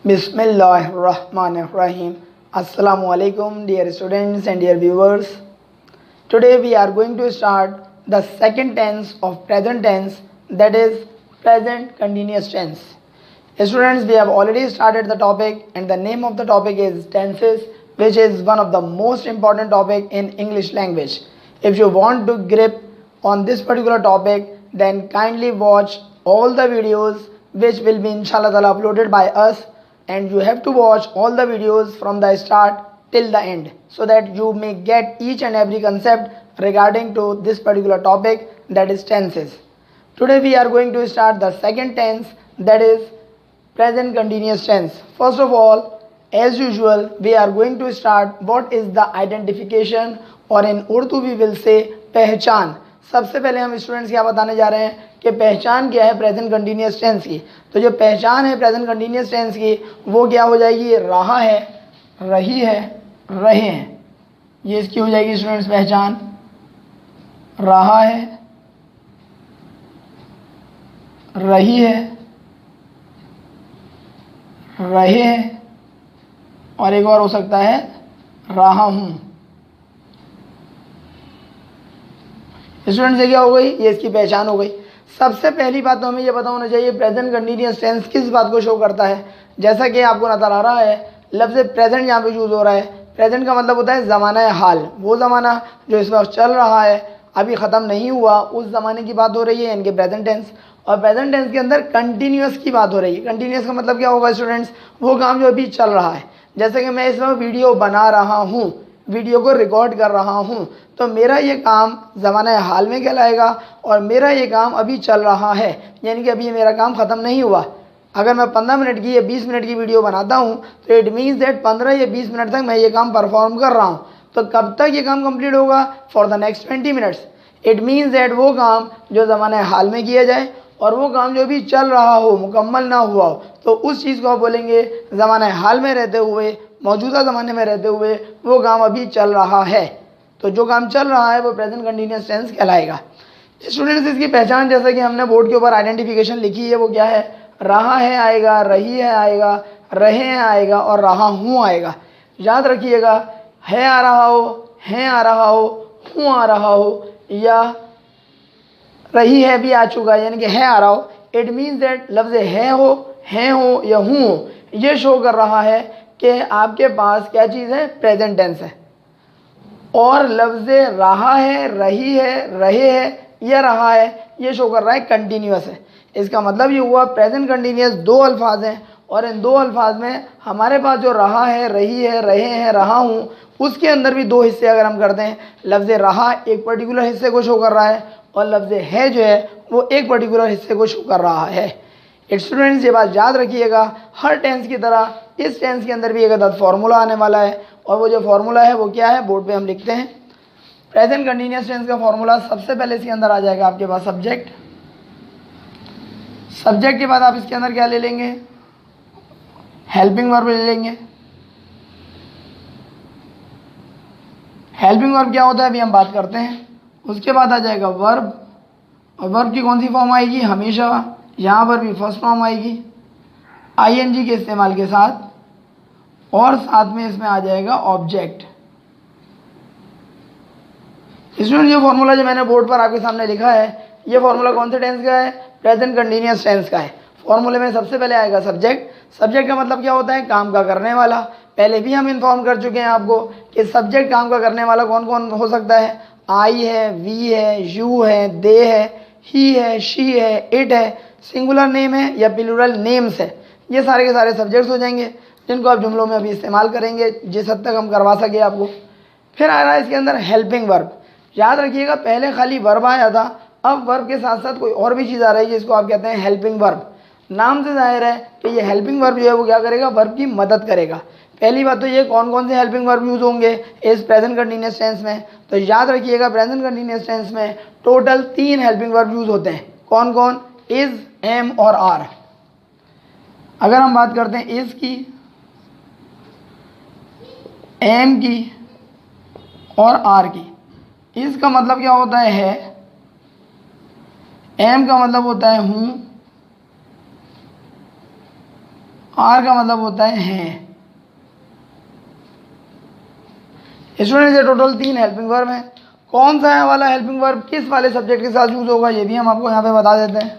Bismillahirrahmanirrahim. Assalamu alaikum, dear students and dear viewers. Today we are going to start the second tense of present tense, that is present continuous tense. Students, we have already started the topic and the name of the topic is tenses, which is one of the most important topic in English language. If you want to grip on this particular topic, then kindly watch all the videos which will be inshallah ta'ala uploaded by us, and you have to watch all the videos from the start till the end so that you may get each and every concept regarding to this particular topic, that is tenses. Today we are going to start the second tense, that is present continuous tense. First of all, as usual, we are going to start what is the identification, और in Urdu we will say पहचान. सबसे पहले हम students क्या बताने जा रहे हैं कि पहचान क्या है प्रेजेंट कंटिन्यूअस टेंस की. तो जो पहचान है प्रेजेंट कंटिन्यूअस टेंस की वो क्या हो जाएगी, रहा है, रही है, रहे हैं. ये इसकी हो जाएगी स्टूडेंट्स पहचान. रहा है, रही है, रहे हैं, और एक और हो सकता है रहा हूं. स्टूडेंट्स ये क्या हो गई, ये इसकी पहचान हो गई. सबसे पहली बात तो हमें ये पता होना चाहिए प्रेजेंट कंटिन्यूअस टेंस किस बात को शो करता है. जैसा कि आपको नजर आ रहा है लफ्ज़ प्रेजेंट यहाँ पे यूज़ हो रहा है. प्रेजेंट का मतलब होता है ज़माना हाल, वो ज़माना जो इस वक्त चल रहा है, अभी ख़त्म नहीं हुआ, उस ज़माने की बात हो रही है इनके प्रेजेंट टेंस. और प्रेजेंट टेंस के अंदर कंटिन्यूअस की बात हो रही है. कंटिन्यूअस का मतलब क्या होगा स्टूडेंट्स, वो काम जो अभी चल रहा है. जैसे कि मैं इस वक्त वीडियो बना रहा हूँ, वीडियो को रिकॉर्ड कर रहा हूँ, तो मेरा ये काम ज़माना हाल में कहलाएगा और मेरा ये काम अभी चल रहा है, यानी कि अभी ये मेरा काम ख़त्म नहीं हुआ. अगर मैं 15 मिनट की या 20 मिनट की वीडियो बनाता हूँ तो इट मीन्स दैट 15 या 20 मिनट तक मैं ये काम परफॉर्म कर रहा हूँ. तो कब तक ये काम कंप्लीट होगा, for the next 20 minutes. It means that वो काम जो ज़माना हाल में किया जाए और वो काम जो भी चल रहा हो, मुकम्मल ना हुआ हो, तो उस चीज़ को आप बोलेंगे ज़माना हाल में रहते हुए, मौजूदा ज़माने में रहते हुए वो काम अभी चल रहा है. तो जो काम चल रहा है वो प्रेजेंट कंटिन्यूअस टेंस कहलाएगा. स्टूडेंट्स इसकी पहचान जैसा कि हमने बोर्ड के ऊपर आइडेंटिफिकेशन लिखी है वो क्या है, रहा है आएगा, रही है आएगा, रहे हैं आएगा और रहा हूँ आएगा. याद रखिएगा, है आ रहा हो, हैं आ रहा हो, हूँ आ रहा हो, या रही है भी आ चुका है, यानी कि है आ रहा हो. इट मीन्स दैट लफ्ज़ है हो, हैं हो या हूँ हो, ये शो कर रहा है कि आपके पास क्या चीज़ है, प्रेजेंट टेंस है. और लफ्ज़ रहा है, रही है, रहे है या रहा है, ये शो कर रहा है कंटिन्यूअस है. इसका मतलब ये हुआ प्रेजेंट कंटिन्यूअस दो अल्फाज हैं और इन दो अल्फाज में हमारे पास जो रहा है, रही है, रहे हैं, रहा हूँ, उसके अंदर भी दो हिस्से अगर हम करते हैं. लफ्ज़ रहा एक पर्टिकुलर हिस्से को शो कर रहा है और लफ्ज़ है जो है वो एक पर्टिकुलर हिस्से को शो कर रहा है. स्टूडेंट्स ये बात याद रखिएगा, हर टेंस की तरह इस टेंस के अंदर भी एक अदद फार्मूला आने वाला है और वो जो फार्मूला है वो क्या है, बोर्ड पे हम लिखते हैं. प्रेजेंट कंटिन्यूअस टेंस का फार्मूला सबसे पहले इसके अंदर आ जाएगा आपके पास सब्जेक्ट. सब्जेक्ट के बाद आप इसके अंदर क्या ले लेंगे, हेल्पिंग वर्ब ले लेंगे. हेल्पिंग वर्ब क्या होता है अभी हम बात करते हैं. उसके बाद आ जाएगा वर्ब, और वर्ब की कौन सी फॉर्म आएगी, हमेशा यहाँ पर भी फर्स्ट फॉर्म आएगी आईएनजी के इस्तेमाल के साथ, और साथ में इसमें आ जाएगा ऑब्जेक्ट. इसमें जो फॉर्मूला जो मैंने बोर्ड पर आपके सामने लिखा है, ये फॉर्मूला कौन से टेंस का है, प्रेजेंट कंटिन्यूअस टेंस का है. फॉर्मूले में सबसे पहले आएगा सब्जेक्ट. सब्जेक्ट का मतलब क्या होता है, काम का करने वाला. पहले भी हम इन्फॉर्म कर चुके हैं आपको कि सब्जेक्ट काम का करने वाला कौन कौन हो सकता है. आई है, वी है, यू है, दे है, ही है, शी है, इट है, सिंगुलर नेम है या प्लूरल नेम्स है. ये सारे के सारे सब्जेक्ट्स हो जाएंगे जिनको आप जुमलों में अभी इस्तेमाल करेंगे जिस हद तक हम करवा सके आपको. फिर आ रहा है इसके अंदर हेल्पिंग वर्ब. याद रखिएगा पहले खाली वर्ब आया था, अब वर्ब के साथ साथ कोई और भी चीज़ आ रही है जिसको आप कहते हैं हेल्पिंग वर्ब. नाम से जाहिर है कि ये हेल्पिंग वर्ब जो है वो क्या करेगा, वर्ब की मदद करेगा. पहली बात तो ये कौन कौन से हेल्पिंग वर्ब यूज़ होंगे इस प्रेजेंट कंटिन्यूअस टेंस में. तो याद रखिएगा प्रेजेंट कंटिन्यूअस टेंस में टोटल 3 हेल्पिंग वर्ब यूज़ होते हैं. कौन कौन, इज़, एम और आर. अगर हम बात करते हैं इज़ की, एम की और आर की. इज़ का मतलब क्या होता है, एम का मतलब होता है हूँ, आर का मतलब होता है हैं। स्टूडेंट ये टोटल 3 हेल्पिंग वर्ब हैं। कौन सा है वाला हेल्पिंग वर्ब किस वाले सब्जेक्ट के साथ यूज होगा ये भी हम आपको यहाँ पे बता देते हैं।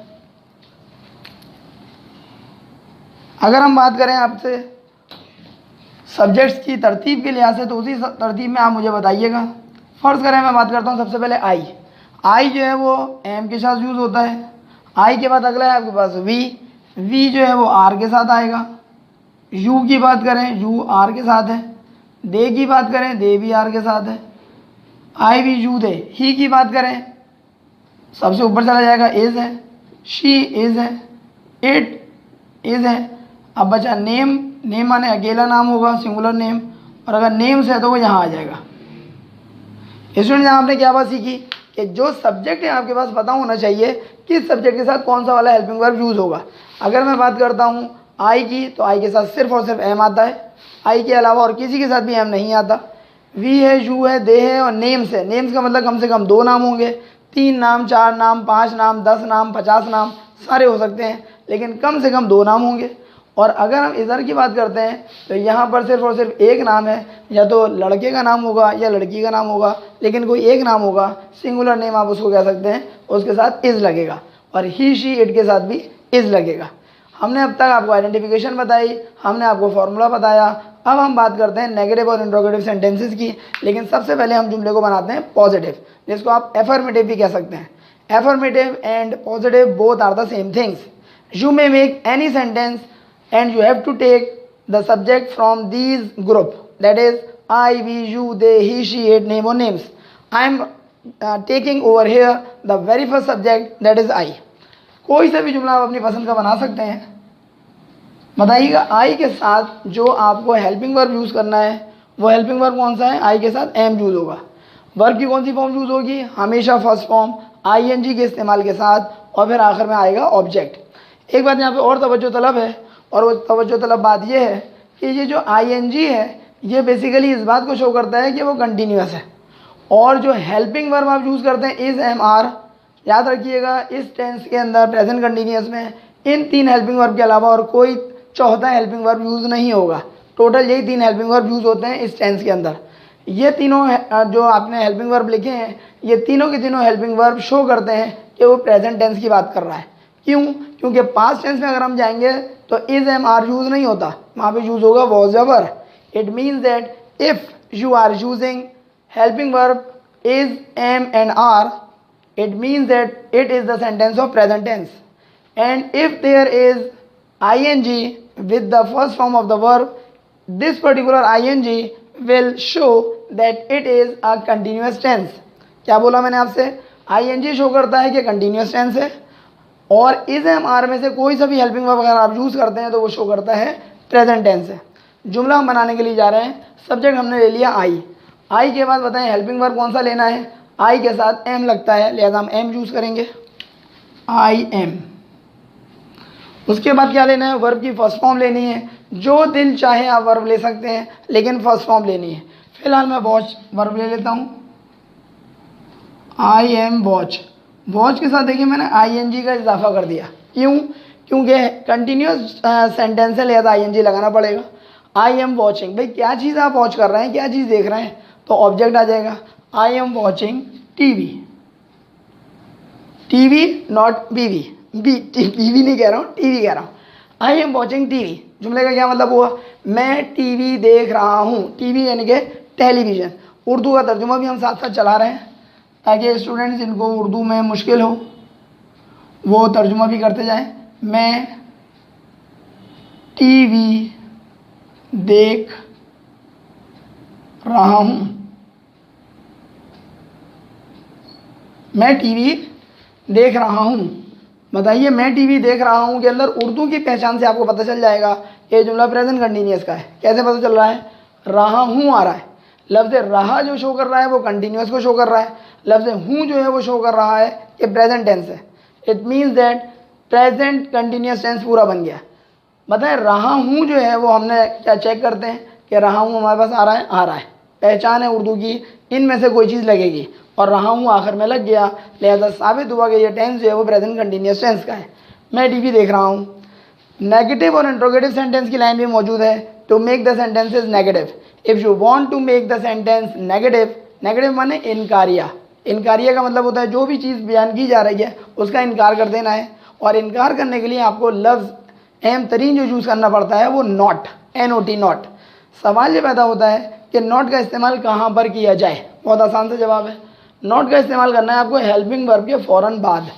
अगर हम बात करें आपसे सब्जेक्ट्स की तरतीब के लिहाज से तो उसी तरतीब में आप मुझे बताइएगा। फर्ज करें मैं बात करता हूँ सबसे पहले आई जो है वो एम के साथ यूज़ होता है। आई के बाद अगला है आपके पास वी जो है वो आर के साथ आएगा। यू की बात करें यू आर के साथ है। दे की बात करें दे भी आर के साथ है। आई वी यू दे। ही की बात करें सबसे ऊपर चला जाएगा इज़ है। शी इज़ है। इट इज़ है। अब बचा नेम माने अकेला नाम होगा सिंगुलर नेम, और अगर नेम्स है तो वो यहाँ आ जाएगा। स्टूडेंट यहाँ आपने क्या बात सीखी कि जो सब्जेक्ट है आपके पास पता होना चाहिए किस सब्जेक्ट के साथ कौन सा वाला हेल्पिंग वर्ब यूज़ होगा। अगर मैं बात करता हूँ आई की तो आई के साथ सिर्फ और सिर्फ एम आता है। आई के अलावा और किसी के साथ भी एम नहीं आता। वी है यू है दे है और नेम्स है। नेम्स का मतलब कम से कम 2 नाम होंगे, 3 नाम 4 नाम 5 नाम 10 नाम 50 नाम सारे हो सकते हैं, लेकिन कम से कम 2 नाम होंगे। और अगर हम इधर की बात करते हैं तो यहाँ पर सिर्फ और सिर्फ एक नाम है, या तो लड़के का नाम होगा या लड़की का नाम होगा, लेकिन कोई एक नाम होगा सिंगुलर नेम आप उसको कह सकते हैं, उसके साथ इज़ लगेगा। और ही शी इट के साथ भी इज़ लगेगा। हमने अब तक आपको आइडेंटिफिकेशन बताई, हमने आपको फॉर्मूला बताया। अब हम बात करते हैं नेगेटिव और इंट्रोगेटिव सेंटेंसेस की, लेकिन सबसे पहले हम जुमले को बनाते हैं पॉजिटिव, जिसको आप एफर्मेटिव भी कह सकते हैं। Affirmative and positive both are the same things. You may make any sentence and you have to take the subject from these group, that is I, we, you, they, he, she, it, name or names. I am taking over here the very first subject, that is I. कोई सा भी जुमला आप अपनी पसंद का बना सकते हैं। बताइएगा आई के साथ जो आपको हेल्पिंग वर्ब यूज़ करना है वो हेल्पिंग वर्ब कौन सा है। आई के साथ एम यूज़ होगा। वर्ब की कौन सी फॉर्म यूज़ होगी, हमेशा फर्स्ट फॉर्म ING के इस्तेमाल के साथ, और फिर आखिर में आएगा ऑब्जेक्ट। एक बात यहाँ पे और तवज्जो तलब है, और वो तवज्जो तलब बात ये है कि ये जो ING है ये बेसिकली इस बात को शो करता है कि वो कंटिन्यूस है। और जो हेल्पिंग वर्ब आप यूज़ करते हैं इज़ एम आर, याद रखिएगा इस टेंस के अंदर प्रेजेंट कंटिन्यूस में इन 3 हेल्पिंग वर्ब के अलावा और कोई चौथा हेल्पिंग वर्ब यूज़ नहीं होगा। टोटल यही 3 हेल्पिंग वर्ब यूज़ होते हैं इस टेंस के अंदर। ये तीनों जो आपने हेल्पिंग वर्ब लिखे हैं ये तीनों के तीनों हेल्पिंग वर्ब शो करते हैं कि वो प्रेजेंट टेंस की बात कर रहा है। क्यों? क्योंकि पास्ट टेंस में अगर हम जाएंगे तो इज़ एम आर यूज़ नहीं होता, वहाँ पे यूज़ होगा was ever. It means that if you are using helping verb is am and are, it means that it is the sentence of present tense. And if there is ing with the first form of the verb, this particular ing will show that it is a continuous tense. क्या बोला मैंने आपसे, ing show करता है कि continuous tense है, और is M R में से कोई सा भी हेल्पिंग वर्ब अगर आप यूज़ करते हैं तो वो शो करता है प्रेजेंट टेंस है। जुमला हम बनाने के लिए जा रहे हैं। सब्जेक्ट हमने ले लिया आई के बाद बताएं हेल्पिंग वर्ब कौन सा लेना है। आई के साथ एम लगता है, लिहाजा हम एम यूज़ करेंगे, आई एम। उसके बाद क्या लेना है, वर्ब की फर्स्ट फॉर्म लेनी है। जो दिल चाहे आप वर्ब ले सकते हैं, लेकिन फर्स्ट फॉर्म लेनी है। फिलहाल मैं वॉच वर्ब ले लेता हूँ, आई एम वॉच। वॉच के साथ देखिए मैंने ING का इजाफा कर दिया। क्यों? क्योंकि कंटिन्यूस सेंटेंस है, लिहाजा ING लगाना पड़ेगा। आई एम वॉचिंग, भाई क्या चीज़ आप वॉच कर रहे हैं, क्या चीज़ देख रहे हैं, तो ऑब्जेक्ट आ जाएगा। I am watching TV, not बीवी, बीवी नहीं कह रहा हूँ, टीवी कह रहा हूँ। आई एम वॉचिंग टीवी, जुमले का क्या मतलब हुआ, मैं टीवी देख रहा हूँ। टीवी यानी कि टेलीविज़न। उर्दू का तर्जुमा भी हम साथ साथ चला रहे हैं ताकि स्टूडेंट्स जिनको उर्दू में मुश्किल हो वो तर्जुमा भी करते जाएं। मैं टीवी देख रहा हूँ, मैं टीवी देख रहा हूँ। बताइए मैं टीवी देख रहा हूँ के अंदर उर्दू की पहचान से आपको पता चल जाएगा ये जुमला प्रेजेंट कंटिन्यूस का है। कैसे पता चल रहा है, रहा हूँ आ रहा है, लफ्ज़ रहा जो शो कर रहा है वो कंटिन्यूस को शो कर रहा है, लफ्ज़ हूँ जो है वो शो कर रहा है कि प्रेजेंट टेंस है। It means that present continuous tense पूरा बन गया। बताएं रहा हूँ जो है वो हमने क्या चेक करते हैं कि रहा हूँ हमारे पास आ रहा है, पहचान है उर्दू की, इनमें से कोई चीज़ लगेगी और रहा हूँ आखिर में लग गया, लिहाजा साबित हुआ कि ये टेंस जो है वो प्रेजेंट कंटिन्यूस टेंस का है। मैं टीवी देख रहा हूँ। नेगेटिव और इंट्रोगेटिव सेंटेंस की लाइन भी मौजूद है। To make the sentences negative, if you want to make the sentence negative, negative माने इनकारिया, इनकारिया का मतलब होता है जो भी चीज़ बयान की जा रही है उसका इनकार कर देना है। और इनकार करने के लिए आपको लफ्ज़ अहम तरीन जो यूज़ करना पड़ता है वो नॉट, NOT नॉट। सवाल ये पैदा होता है कि नॉट का इस्तेमाल कहाँ पर किया जाए। बहुत आसान सा जवाब है, नॉट का इस्तेमाल करना है आपको हेल्पिंग वर्ब के फ़ौरन बाद।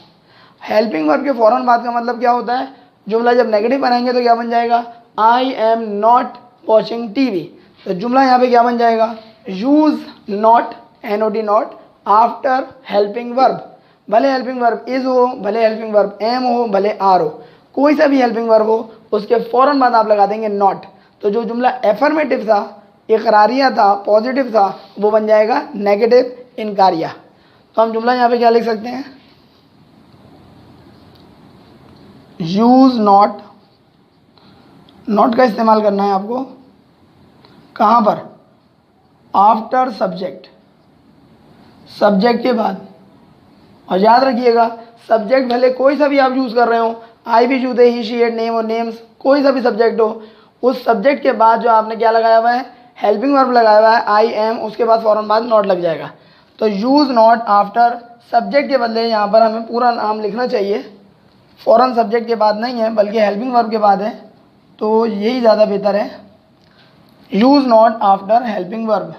हेल्पिंग वर्ब के फ़ौरन बाद का मतलब क्या होता है, जुमला जब नेगेटिव बनाएंगे तो क्या बन जाएगा, I am not watching TV। तो जुमला यहाँ पे क्या बन जाएगा, use not, NOT not after helping verb. भले हेल्पिंग वर्ब इज़ हो, भले हेल्पिंग वर्ब एम हो, भले आर हो, कोई सा भी हेल्पिंग वर्ब हो उसके फ़ौरन बाद आप लगा देंगे नॉट। तो जो जुमला एफर्मेटिव था, इकरारिया था, पॉजिटिव था, वो बन जाएगा नेगेटिव, इनकारिया। तो हम जुमला यहाँ पे क्या लिख सकते हैं, यूज़ नॉट, नॉट का इस्तेमाल करना है आपको कहाँ पर, आफ्टर सब्जेक्ट, सब्जेक्ट के बाद। और याद रखिएगा सब्जेक्ट भले कोई सा भी आप यूज़ कर रहे हो, आई भी use, he, she, it, name और नेम्स, कोई सा भी सब्जेक्ट हो, उस सब्जेक्ट के बाद जो आपने क्या लगाया हुआ है, हेल्पिंग वर्ब लगाया हुआ है आई एम, उसके बाद फ़ौरन बाद नॉट लग जाएगा। तो यूज़ नॉट आफ्टर सब्जेक्ट के बदले यहाँ पर हमें पूरा नाम लिखना चाहिए, फ़ौरन सब्जेक्ट के बाद नहीं है बल्कि हेल्पिंग वर्ब के बाद है, तो यही ज़्यादा बेहतर है, use not after helping verb.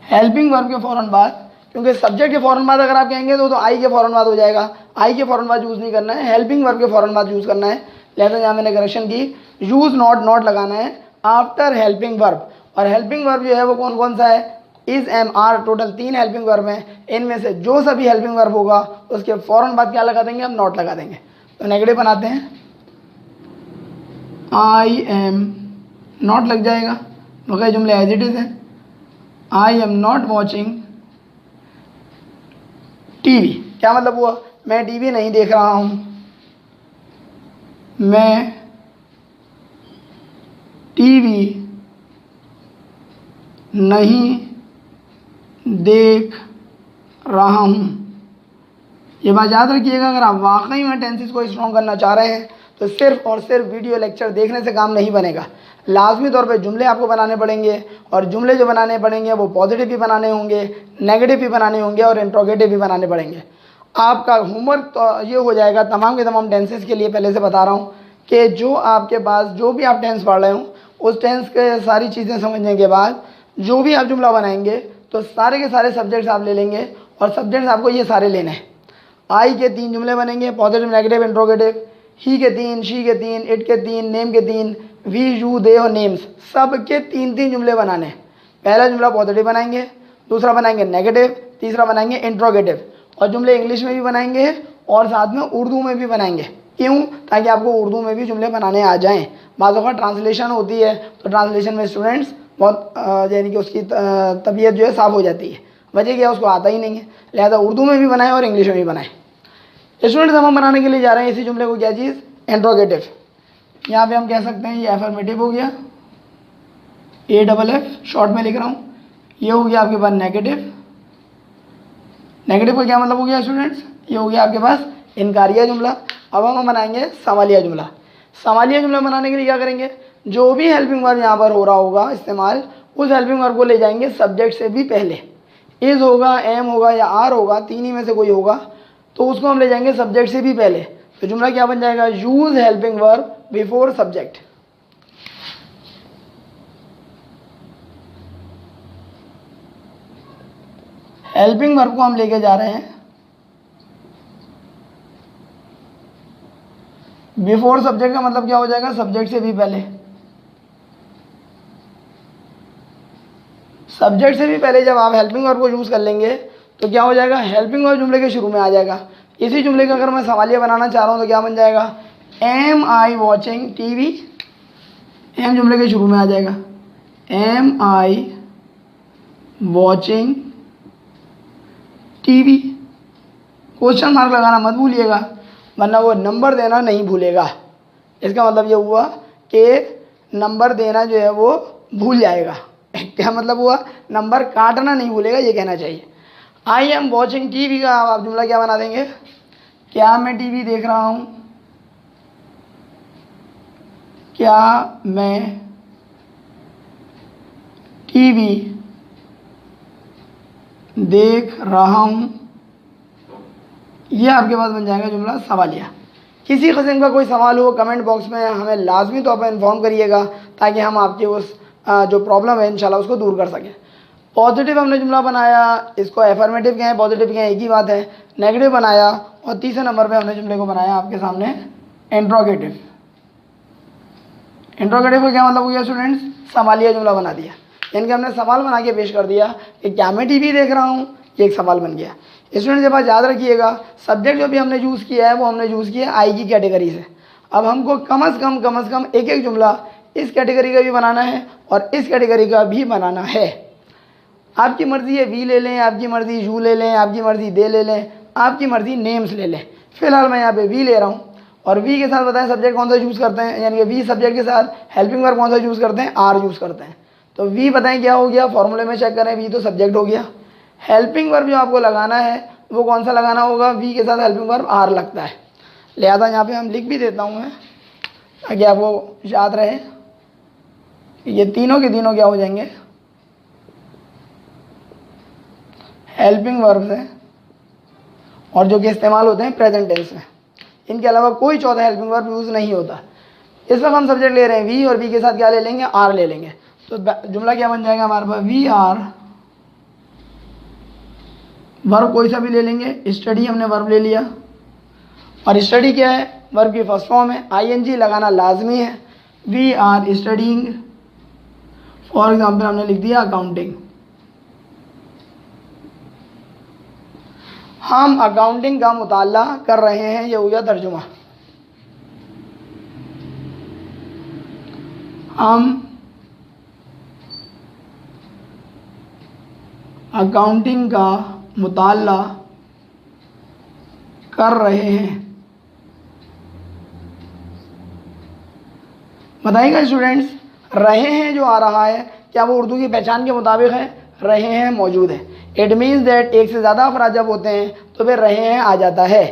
Helping verb के फ़ौरन बाद, क्योंकि सब्जेक्ट के फ़ौरन बाद अगर आप कहेंगे तो आई के फ़ौरन बाद हो जाएगा, आई के फ़ौरन बाद यूज़ नहीं करना है, हेल्पिंग वर्ब के फ़ौरन बाद यूज़ करना है। लिहाजा यहाँ मैंने करेक्शन की, यूज़ नॉट, नॉट लगाना है आफ्टर हेल्पिंग वर्ब। और हेल्पिंग वर्ब जो है वो कौन कौन सा है, is, am, are, total 3 helping verb हैं। इनमें से जो सभी हेल्पिंग वर्ब होगा उसके फ़ौरन बाद क्या लगा देंगे, हम नॉट लगा देंगे। तो नेगेटिव बनाते हैं, आई एम नॉट लग जाएगा, मगर जुमले एज इट इज़ है, I am not watching TV। क्या मतलब हुआ, मैं TV नहीं देख रहा हूँ, मैं TV नहीं देख रहा हूँ। ये बात याद रखिएगा, अगर आप वाकई में टेंसेस को स्ट्रॉन्ग करना चाह रहे हैं तो सिर्फ और सिर्फ वीडियो लेक्चर देखने से काम नहीं बनेगा, लाजमी तौर पे जुमले आपको बनाने पड़ेंगे। और जुमले जो बनाने पड़ेंगे वो पॉजिटिव भी बनाने होंगे, नेगेटिव भी बनाने होंगे और इंट्रोगेटिव भी बनाने पड़ेंगे। आपका होमवर्क तो ये हो जाएगा तमाम के तमाम टेंसेस के लिए, पहले से बता रहा हूँ कि जो आपके पास जो भी आप टेंस पढ़ रहे हो उस टेंस के सारी चीज़ें समझने के बाद जो भी आप जुमला बनाएंगे तो सारे के सारे सब्जेक्ट्स आप ले लेंगे और सब्जेक्ट्स आपको ये सारे लेने हैं। आई के 3 जुमले बनेंगे, पॉजिटिव, नेगेटिव, इंट्रोगेटिव। ही के 3, शी के 3, इट के 3, नेम के 3, वी, यू, दे और नेम्स, सब के 3-3 जुमले बनाने हैं। पहला जुमला पॉजिटिव बनाएंगे, दूसरा बनाएंगे नेगेटिव, तीसरा बनाएंगे इंट्रोगेटिव। और जुमले इंग्लिश में भी बनाएंगे और साथ में उर्दू में भी बनाएंगे। क्यों, ताकि आपको उर्दू में भी जुमले बनाने आ जाएँ। बाज़ औक़ात ट्रांसलेशन होती है तो ट्रांसलेशन में स्टूडेंट्स बहुत यानी कि उसकी तबीयत जो है साफ़ हो जाती है, वजह क्या, उसको आता ही नहीं है। लिहाजा उर्दू में भी बनाएं और इंग्लिश में भी बनाएं। स्टूडेंट्स हम बनाने के लिए जा रहे हैं इसी जुमले को, क्या चीज़, इंट्रोगेटिव। यहाँ पे हम कह सकते हैं ये एफर्मेटिव हो गया, AFF शॉर्ट में लिख रहा हूँ। ये हो गया आपके पास नेगेटिव, नेगेटिव का क्या मतलब हो गया स्टूडेंट्स, ये हो गया आपके पास इनकारिया जुमला। अब हम बनाएंगे सवालिया जुमला। सवालिया जुमला बनाने के लिए क्या करेंगे, जो भी हेल्पिंग वर्ब यहाँ पर हो रहा होगा इस्तेमाल, उस हेल्पिंग वर्ब को ले जाएंगे सब्जेक्ट से भी पहले। इज़ होगा, एम होगा या आर होगा, 3 ही में से कोई होगा, तो उसको हम ले जाएंगे सब्जेक्ट से भी पहले। तो जुमला क्या बन जाएगा, use helping verb before subject. Helping verb को हम लेके जा रहे हैं बिफोर सब्जेक्ट, का मतलब क्या हो जाएगा, सब्जेक्ट से भी पहले। सब्जेक्ट से भी पहले जब आप हेल्पिंग वर्ब को यूज़ कर लेंगे तो क्या हो जाएगा, हेल्पिंग वर्ब जुमले के शुरू में आ जाएगा। इसी जुमले का अगर मैं सवालिया बनाना चाह रहा हूँ तो क्या बन जाएगा, एम आई वॉचिंग TV। एम जुमले के शुरू में आ जाएगा, एम आई वॉचिंग TV। क्वेश्चन मार्क लगाना मत भूलिएगा वरना वो नंबर देना नहीं भूलेगा। इसका मतलब ये हुआ कि नंबर देना जो है वो भूल जाएगा। क्या मतलब हुआ, नंबर काटना नहीं भूलेगा, ये कहना चाहिए। आई एम वॉचिंग TV का आप जुमला क्या बना देंगे, क्या मैं टीवी देख रहा हूँ, क्या मैं टीवी देख रहा हूँ, ये आपके पास बन जाएगा जुमला सवालिया। किसी किस्म का कोई सवाल हो कमेंट बॉक्स में हमें लाजमी तौर पर इन्फॉर्म करिएगा, ताकि हम आपकी उस जो प्रॉब्लम है इंशाल्लाह उसको दूर कर सकें। पॉजिटिव हमने जुमला बनाया, इसको अफर्मेटिव कहें पॉजिटिव कहें एक ही बात है। नेगेटिव बनाया और तीसरे नंबर पे हमने जुमले को बनाया आपके सामने इंट्रोगेटिव। इंट्रोगेटिव का क्या मतलब हो गया स्टूडेंट्स, सवालिया जुमला बना दिया, यानी कि हमने सवाल बना के पेश कर दिया कि क्या मैं टीवी देख रहा हूँ, ये एक सवाल बन गया। स्टूडेंट्स ये बात याद रखिएगा, सब्जेक्ट जो भी हमने यूज़ किया है वो हमने यूज़ किया है आई की कैटेगरी से। अब हमको कम से कम एक एक जुमला इस कैटेगरी का भी बनाना है और इस कैटेगरी का भी बनाना है। आपकी मर्ज़ी है वी ले लें, आपकी मर्ज़ी यू ले लें, आपकी मर्ज़ी दे ले लें, आपकी मर्ज़ी नेम्स ले लें। फ़िलहाल मैं यहाँ पे वी ले रहा हूँ और वी के साथ बताएं सब्जेक्ट कौन सा यूज़ करते हैं, यानी कि वी सब्जेक्ट के साथ हेल्पिंग वर्ब कौन सा यूज़ करते हैं, आर यूज़ करते हैं। तो वी बताएं क्या हो गया, फॉर्मूले में चेक करें, वी तो सब्जेक्ट हो गया। हेल्पिंग वर्ब जो आपको लगाना है वो कौन सा लगाना होगा, वी के साथ हेल्पिंग वर्ब आर लगता है। लिहाजा यहाँ पे हम लिख भी देता हूँ मैं, ताकि आपको याद रहे ये तीनों के तीनों क्या हो जाएंगे, हेल्पिंग वर्ब्स हैं और जो कि इस्तेमाल होते हैं प्रेजेंट टेंस में। इनके अलावा कोई चौथा हेल्पिंग वर्ब यूज़ नहीं होता। इस वक्त हम सब्जेक्ट ले रहे हैं वी और वी के साथ क्या ले लेंगे, आर ले लेंगे। तो जुमला क्या बन जाएगा हमारे पास, वी आर, वर्ब कोई सा भी ले लेंगे, स्टडी हमने वर्ब ले लिया और स्टडी क्या है, वर्ब की फर्स्ट फॉर्म है, आईएनजी लगाना लाजमी है। We are studying, for example हमने लिख दिया अकाउंटिंग, हम अकाउंटिंग का मुताला कर रहे हैं, ये हो गया तर्जुमा। हम अकाउंटिंग का मुताला कर रहे हैं। बताइएगा स्टूडेंट्स, रहे हैं जो आ रहा है क्या वो उर्दू की पहचान के मुताबिक है, रहे हैं मौजूद है। इट मीन्स दैट एक से ज़्यादा अफराद जब होते हैं तो फिर रहे हैं आ जाता है।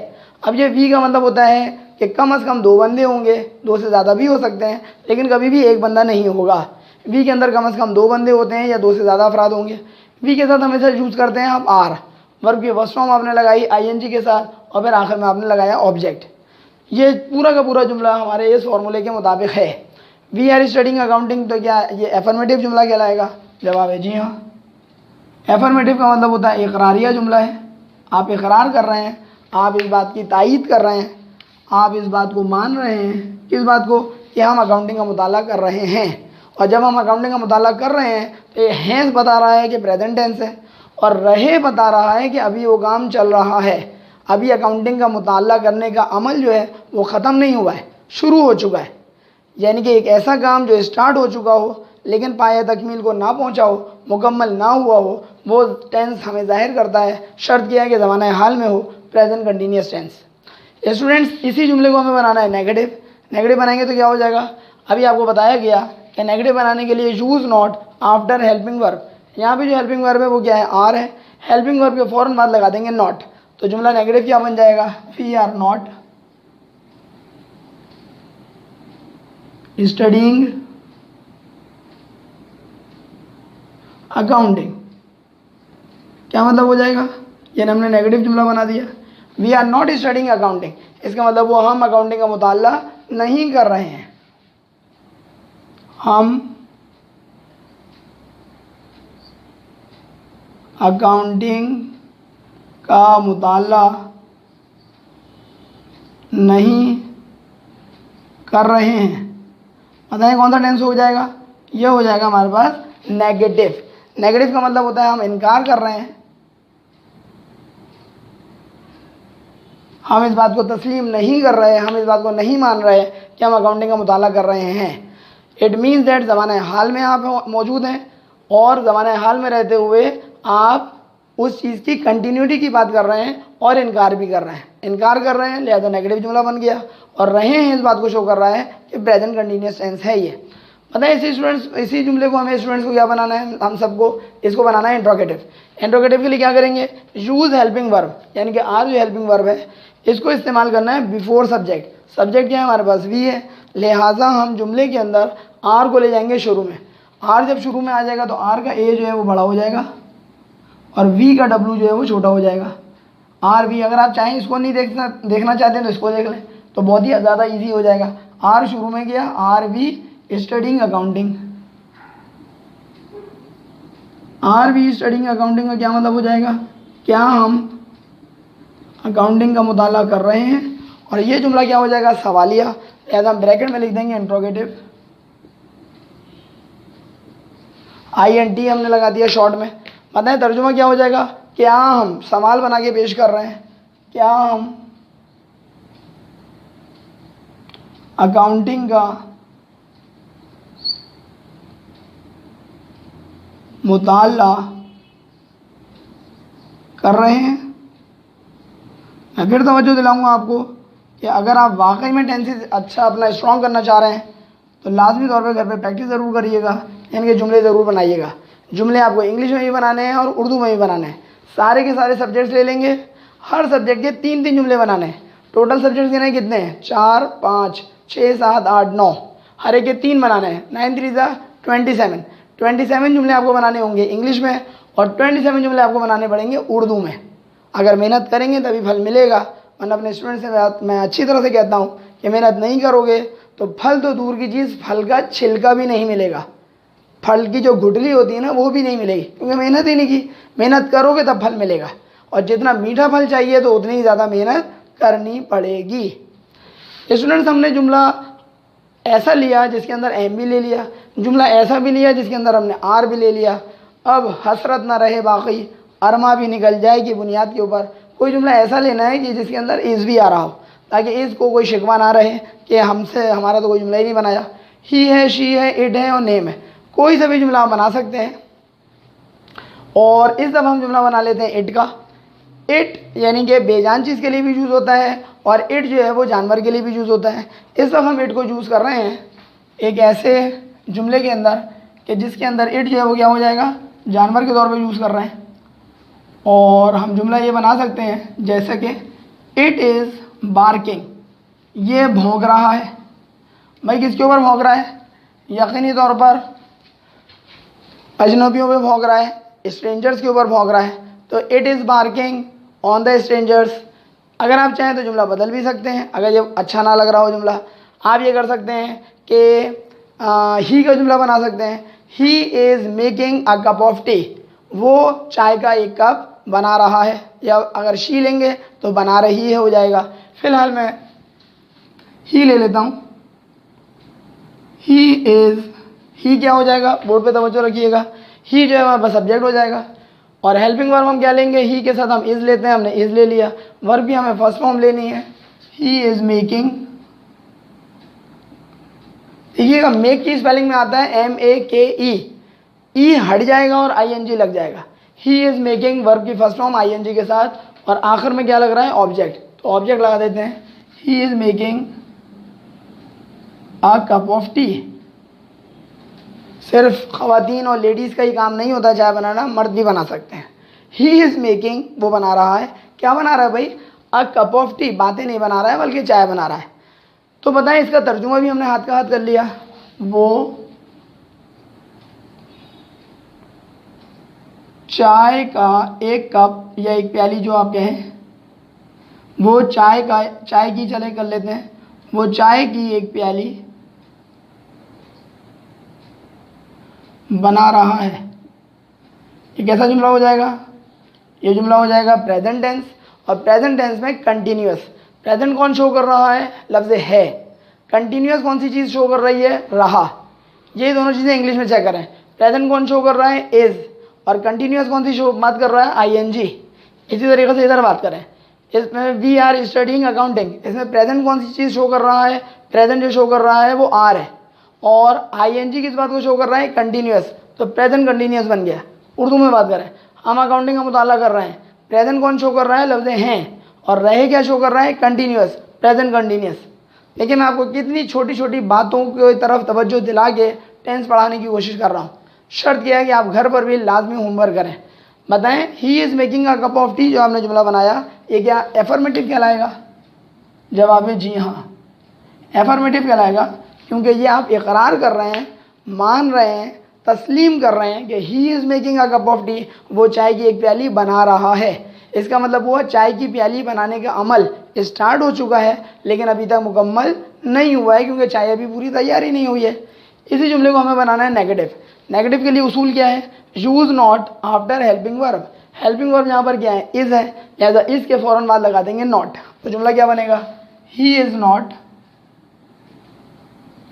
अब ये वी का मतलब होता है कि कम से कम दो बंदे होंगे, दो से ज़्यादा भी हो सकते हैं, लेकिन कभी भी एक बंदा नहीं होगा। वी के अंदर कम से कम दो बंदे होते हैं या दो से ज़्यादा अफराद होंगे। वी के साथ हमेशा यूज़ करते हैं आप आर, वर्ब की फर्स्ट फॉर्म आपने लगाई आईएनजी के साथ और फिर आखिर में आपने लगाया ऑब्जेक्ट। ये पूरा का पूरा जुमला हमारे इस फॉर्मूले के मुताबिक है। वी आर स्टडिंग अकाउंटिंग, तो क्या ये एफर्मेटिव जुमला कहलाएगा, जवाब है जी हाँ। एफर्मेटिव का मतलब होता है इकरारिया जुमला है, आप इकरार कर रहे हैं, आप इस बात की तायीद कर रहे हैं, आप इस बात को मान रहे हैं, किस बात को, कि हम अकाउंटिंग का मुताला कर रहे हैं। और जब हम अकाउंटिंग का मुताला कर रहे हैं तो ये हैंस बता रहा है कि प्रेजेंट टेंस है और रहे बता रहा है कि अभी वो काम चल रहा है, अभी अकाउंटिंग का मुताला करने का अमल जो है वो ख़त्म नहीं हुआ है, शुरू हो चुका है। यानी कि एक ऐसा काम जो स्टार्ट हो चुका हो लेकिन पाया तकमील को ना पहुंचा हो, मुकम्मल ना हुआ हो, वो टेंस हमें जाहिर करता है। शर्त किया है कि ज़माना हाल में हो, प्रेजेंट कंटिन्यूस टेंस। स्टूडेंट्स इसी जुमले को हमें बनाना है नेगेटिव। नेगेटिव बनाएंगे तो क्या हो जाएगा, अभी आपको बताया गया कि नेगेटिव बनाने के लिए use not after helping verb. यहाँ पे जो हेल्पिंग वर्ब है वो क्या है, आर है। हेल्पिंग वर्ब के फ़ौरन बाद लगा देंगे नॉट, तो जुमला नेगेटिव क्या बन जाएगा, we are not studying accounting. क्या मतलब हो जाएगा, यानी हमने नेगेटिव जुमला बना दिया। We are not studying accounting, इसका मतलब वो हम अकाउंटिंग का मुताला नहीं कर रहे हैं, हम अकाउंटिंग का मुताला नहीं कर रहे हैं। बताएं कौन सा टेंस हो जाएगा, ये हो जाएगा हमारे पास नेगेटिव। नेगेटिव का मतलब होता है हम इनकार कर रहे हैं, हम इस बात को तस्लीम नहीं कर रहे हैं, हम इस बात को नहीं मान रहे हैं कि हम अकाउंटिंग का मुताला कर रहे हैं। इट मीन्स दैट ज़माने हाल में आप मौजूद हैं और ज़माने हाल में रहते हुए आप उस चीज़ की कंटिन्यूटी की बात कर रहे हैं और इनकार भी कर रहे हैं। इनकार कर रहे हैं लिहाजा नेगेटिव जुमला बन गया, और रहे हैं इस बात को शो कर रहा है कि प्रेजेंट कंटिन्यूस टेंस है ये। पता है इसी जुमले को हमें स्टूडेंट्स को क्या बनाना है, हम सबको इसको बनाना है इंट्रोगेटिव। इंट्रोगेटिव के लिए क्या करेंगे, यूज़ हेल्पिंग वर्ब, यानी कि आर जो हेल्पिंग वर्ब है इसको इस्तेमाल करना है बिफोर सब्जेक्ट। सब्जेक्ट क्या है हमारे पास, वी है, लिहाजा हम जुमले के अंदर आर को ले जाएंगे शुरू में। आर जब शुरू में आ जाएगा तो आर का ए जो है वो बड़ा हो जाएगा और वी का डब्ल्यू जो है वो छोटा हो जाएगा। आर वी, अगर आप चाहें इसको नहीं देखना चाहते हैं तो इसको देख लें तो बहुत ही ज़्यादा ईजी हो जाएगा। आर शुरू में गया, are we studying accounting. Are we studying accounting का क्या मतलब हो जाएगा, क्या हम अकाउंटिंग का मुताला कर रहे हैं। और ये जुमला क्या हो जाएगा, सवालिया, लिहाजा हम ब्रैकेट में लिख देंगे इंट्रोगेटिव। INT हमने लगा दिया शॉर्ट में। पता है तर्जुमा क्या हो जाएगा, क्या हम सवाल बना के पेश कर रहे हैं, क्या हम अकाउंटिंग का मुताला कर रहे हैं। मैं फिर तवज्जो दिलाऊंगा आपको कि अगर आप वाकई में टेंसेस अच्छा अपना स्ट्रॉन्ग करना चाह रहे हैं तो लाजमी तौर पे घर पे प्रैक्टिस ज़रूर करिएगा, यानी कि जुमले ज़रूर बनाइएगा। जुमले आपको इंग्लिश में भी बनाने हैं और उर्दू में भी बनाने हैं। सारे के सारे सब्जेक्ट्स ले लेंगे, हर सब्जेक्ट के 3-3 जुमले बनाने हैं। टोटल सब्जेक्ट्स देने कितने हैं, 4, 5, 6, 7, 8, 9, हर एक के 3 बनाने हैं। 9 3 27, 27 जुमले आपको बनाने होंगे इंग्लिश में और 27 जुमले आपको बनाने पड़ेंगे उर्दू में। अगर मेहनत करेंगे तभी फल मिलेगा, वरना अपने स्टूडेंट से मैं अच्छी तरह से कहता हूँ कि मेहनत नहीं करोगे तो फल तो दूर की चीज़, फल का छिलका भी नहीं मिलेगा, फल की जो गुठली होती है ना वो भी नहीं मिलेगी, क्योंकि मेहनत ही नहीं की। मेहनत करोगे तब फल मिलेगा, और जितना मीठा फल चाहिए तो उतनी ही ज़्यादा मेहनत करनी पड़ेगी। स्टूडेंट्स, हमने जुमला ऐसा लिया जिसके अंदर एम भी ले लिया, जुमला ऐसा भी लिया जिसके अंदर हमने आर भी ले लिया। अब हसरत ना रहे बाकी, अरमा भी निकल जाएगी बुनियाद के ऊपर। कोई जुमला ऐसा लेना है कि जिसके अंदर इज़ भी आ रहा हो, ताकि इज़ को कोई शिकवा ना रहे कि हमारा तो कोई जुमला ही नहीं बनाया। ही है, शी है, इट है और नेम है, कोई सा भी जुमला आप बना सकते हैं। और इस दफ़ा हम जुमला बना लेते हैं इट का। इट यानी कि बेजान चीज़ के लिए भी यूज़ होता है और इट जो है वो जानवर के लिए भी यूज़ होता है। इस दफ़ा हम इट को यूज़ कर रहे हैं एक ऐसे जुमले के अंदर कि जिसके अंदर इट जो है वो क्या हो जाएगा, जानवर के तौर पे यूज़ कर रहे हैं। और हम जुमला ये बना सकते हैं जैसे कि इट इज़ बार्किंग, ये भौंक रहा है। भाई किसके ऊपर भौंक रहा है, यकीनी तौर पर अजनबियों पे भौंक रहा है, स्ट्रेंजर्स के ऊपर भौंक रहा है। तो it is barking on the strangers. अगर आप चाहें तो जुमला बदल भी सकते हैं, अगर ये अच्छा ना लग रहा हो जुमला, आप ये कर सकते हैं कि ही का जुमला बना सकते हैं, he is making a cup of T, वो चाय का एक कप बना रहा है। या अगर शी लेंगे तो बना रही है हो जाएगा। फ़िलहाल मैं ही ले लेता हूँ, ही इज़, ही क्या हो जाएगा, बोर्ड पे तवज्जो रखिएगा, ही जो है हमारे पास सब्जेक्ट हो जाएगा। और हेल्पिंग वर्ब हम क्या लेंगे, ही के साथ हम इज़ लेते हैं, हमने इज़ ले लिया। वर्ब भी हमें फर्स्ट फॉर्म लेनी है, ही इज़ मेकिंग। देखिएगा मेक की स्पेलिंग में आता है MEKE, ई हट जाएगा और ING लग जाएगा। ही इज़ मेकिंग वर्ब की फर्स्ट फॉर्म ING के साथ, और आखिर में क्या लग रहा है, ऑब्जेक्ट, तो ऑब्जेक्ट लगा देते हैं, he is making a cup of T. सिर्फ ख़वातीन और लेडीज़ का ही काम नहीं होता चाय बनाना, मर्द भी बना सकते हैं। ही इज़ मेकिंग, वो बना रहा है, क्या बना रहा है भाई, अ कप ऑफ टी, बातें नहीं बना रहा है बल्कि चाय बना रहा है। तो बताएं इसका तर्जुमा भी हमने हाथ का हाथ कर लिया, वो चाय का एक कप या एक प्याली जो आप कहें, वो चाय की चले कर लेते हैं, वो चाय की एक प्याली बना रहा है। ये कैसा जुमला हो जाएगा, ये जुमला हो जाएगा प्रेजेंट टेंस, और प्रेजेंट टेंस में कंटिन्यूअस। प्रेजेंट कौन शो कर रहा है, लफ्ज़ है। कंटिन्यूअस कौन सी चीज़ शो कर रही है, रहा। ये दोनों चीज़ें इंग्लिश में चेक करें। प्रेजेंट कौन शो कर रहा है, इज़, और कंटिन्यूअस कौन सी शो बात कर रहा है, ING। इसी तरीके से इधर बात करें, इसमें वी आर स्टडिंग अकाउंटिंग, इसमें प्रेजेंट कौन सी चीज़ शो कर रहा है, प्रेजेंट जो शो कर रहा है वो आर है, और ING किस बात को शो कर रहा है, कंटिन्यूअस, तो प्रेजेंट कंटिन्यूअस बन गया। उर्दू में बात करें, हम अकाउंटिंग का मुताला कर रहे हैं, प्रेजेंट कौन शो कर रहा है, लफ्ज़ हैं, और रहे क्या शो कर रहा है, कंटिन्यूअस, प्रेजेंट कंटिन्यूअस। लेकिन आपको कितनी छोटी छोटी बातों की तरफ तवज्जो दिला के टेंस पढ़ाने की कोशिश कर रहा हूँ। शर्त यह है कि आप घर पर भी लाजमी होमवर्क करें। बताएं, he is making a cup of T जो आपने जुमला बनाया ये क्या एफर्मेटिव कहलाएगा? जवाब है जी हाँ, एफर्मेटिव कहलाएगा, क्योंकि ये आप इकरार कर रहे हैं, मान रहे हैं, तस्लीम कर रहे हैं कि he is making a cup of T, वो चाय की एक प्याली बना रहा है। इसका मतलब वो चाय की प्याली बनाने का अमल स्टार्ट हो चुका है लेकिन अभी तक मुकम्मल नहीं हुआ है, क्योंकि चाय अभी पूरी तैयारी नहीं हुई है। इसी जुमले को हमें बनाना है नेगेटिव। नेगेटिव के लिए उसूल क्या है? Use not after helping verb. Helping verb यहाँ पर क्या है? इज़ है, लिहाजा इज़ के फ़ौरन बाद लगा देंगे नॉट। तो जुमला क्या बनेगा? He is not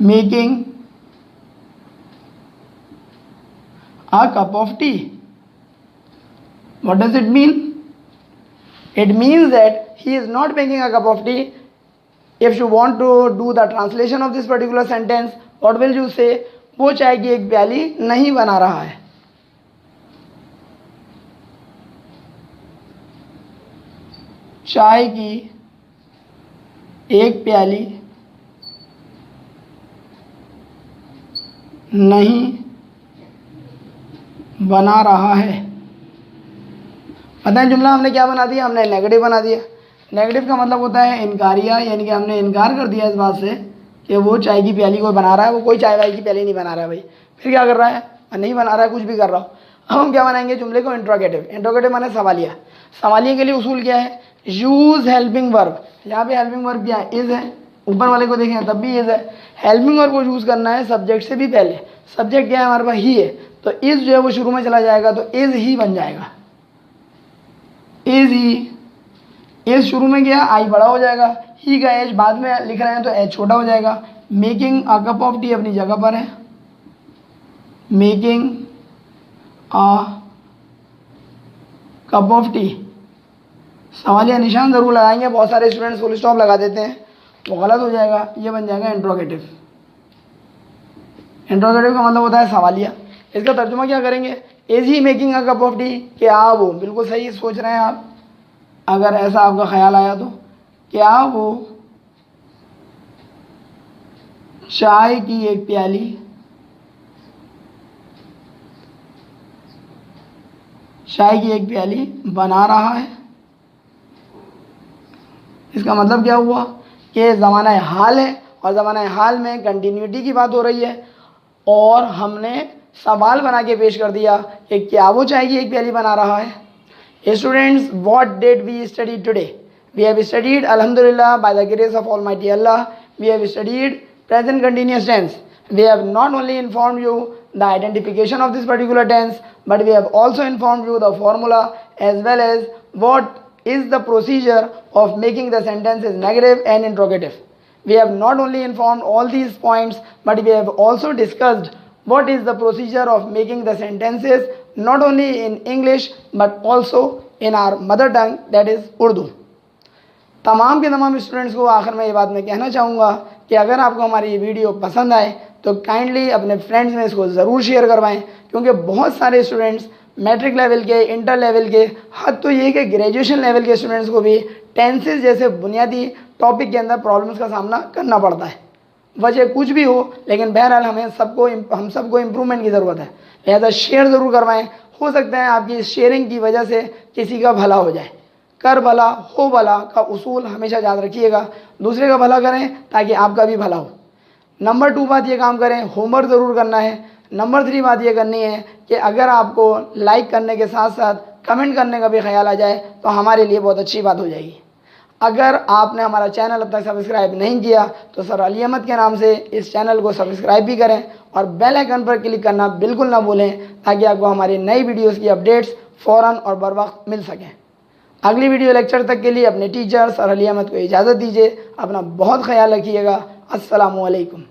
making a cup of tea. What does it mean? It means that he is not making a cup of tea. If you want to do the translation of this particular sentence, what will you say? वो चाय की एक प्याली नहीं बना रहा है। चाय की एक प्याली नहीं बना रहा है। पता है जुमला हमने क्या बना दिया? हमने नेगेटिव बना दिया। नेगेटिव का मतलब होता है इनकारिया, यानी कि हमने इनकार कर दिया इस बात से कि वो चाय की प्याली कोई बना रहा है। वो कोई चाय वाय की प्याली नहीं बना रहा है भाई। फिर क्या कर रहा है? नहीं बना रहा है, कुछ भी कर रहा हो। अब हम क्या बनाएंगे? जुमले को इंट्रोगेटिव। इंट्रोगेटिव माने सवालिया। सवालिया के लिए उसूल क्या है? Use helping verb. यहाँ पे हेल्पिंग वर्ब क्या है? इज़ है। ऊपर वाले को देखें तब भी इज़ है। हेल्पिंग वर्ब को यूज़ करना है सब्जेक्ट से भी पहले। सब्जेक्ट क्या है हमारे पास? ही है, तो इज़ जो है वो शुरू में चला जाएगा तो इज़ ही बन जाएगा। इज़ ही, एज शुरू में गया, आई बड़ा हो जाएगा। ही का एज बाद में लिख रहे हैं तो एज छोटा हो जाएगा। Making a cup of T अपनी जगह पर है। Making a cup of T, सवालिया निशान ज़रूर लगाएंगे। बहुत सारे स्टूडेंट्स फुल स्टॉप लगा देते हैं, वो गलत हो जाएगा। ये बन जाएगा इंट्रोगेटिव। इंट्रोगेटिव का मतलब होता है सवालिया। इसका तर्जुमा क्या करेंगे? Is he making a cup of T, क्या वो, बिल्कुल सही सोच रहे हैं आप, अगर ऐसा आपका ख्याल आया तो, क्या वो चाय की एक प्याली बना रहा है? इसका मतलब क्या हुआ कि ज़माना हाल है और ज़माना हाल में कंटिन्यूटी की बात हो रही है और हमने सवाल बना के पेश कर दिया कि क्या वो चाय की एक प्याली बना रहा है। Students, what did we study today? We have studied अल्हम्दुलिल्लाह by the grace of almighty Allah, we have studied present continuous tense. We have not only informed you the identification of this particular tense, but we have also informed you the formula as well as what is the procedure of making the sentences negative and interrogative. We have not only informed all these points, but we have also discussed what is the procedure of making the sentences not only in English but also in our mother tongue, that is Urdu. तमाम के तमाम students को आखिर में ये बात मैं कहना चाहूँगा कि अगर आपको हमारी ये वीडियो पसंद आए तो काइंडली अपने फ्रेंड्स में इसको ज़रूर शेयर करवाएं, क्योंकि बहुत सारे स्टूडेंट्स मैट्रिक लेवल के, इंटर लेवल के, हद तो ये कि ग्रेजुएशन लेवल के स्टूडेंट्स को भी टेंसेस जैसे बुनियादी टॉपिक के अंदर प्रॉब्लम्स का सामना करना पड़ता है। वजह कुछ भी हो, लेकिन बहरहाल हम सबको इम्प्रूवमेंट की ज़रूरत है। लिहाजा शेयर ज़रूर करवाएँ। हो सकता है आपकी शेयरिंग की वजह से किसी का भला हो जाए। कर भला हो भला का उसूल हमेशा याद रखिएगा। दूसरे का भला करें ताकि आपका भी भला हो। नंबर 2 बात ये काम करें, होमवर्क ज़रूर करना है। नंबर 3 बात ये करनी है कि अगर आपको लाइक करने के साथ साथ कमेंट करने का भी ख्याल आ जाए तो हमारे लिए बहुत अच्छी बात हो जाएगी। अगर आपने हमारा चैनल अब तक सब्सक्राइब नहीं किया तो सर अली अहमद के नाम से इस चैनल को सब्सक्राइब भी करें और बेल आइकन पर क्लिक करना बिल्कुल ना भूलें, ताकि आपको हमारी नई वीडियोज़ की अपडेट्स फ़ौरन और बर वक्त मिल सकें। अगली वीडियो लेक्चर तक के लिए अपने टीचर सर अली अहमद को इजाज़त दीजिए। अपना बहुत ख्याल रखिएगा। अस्सलामु अलैकुम।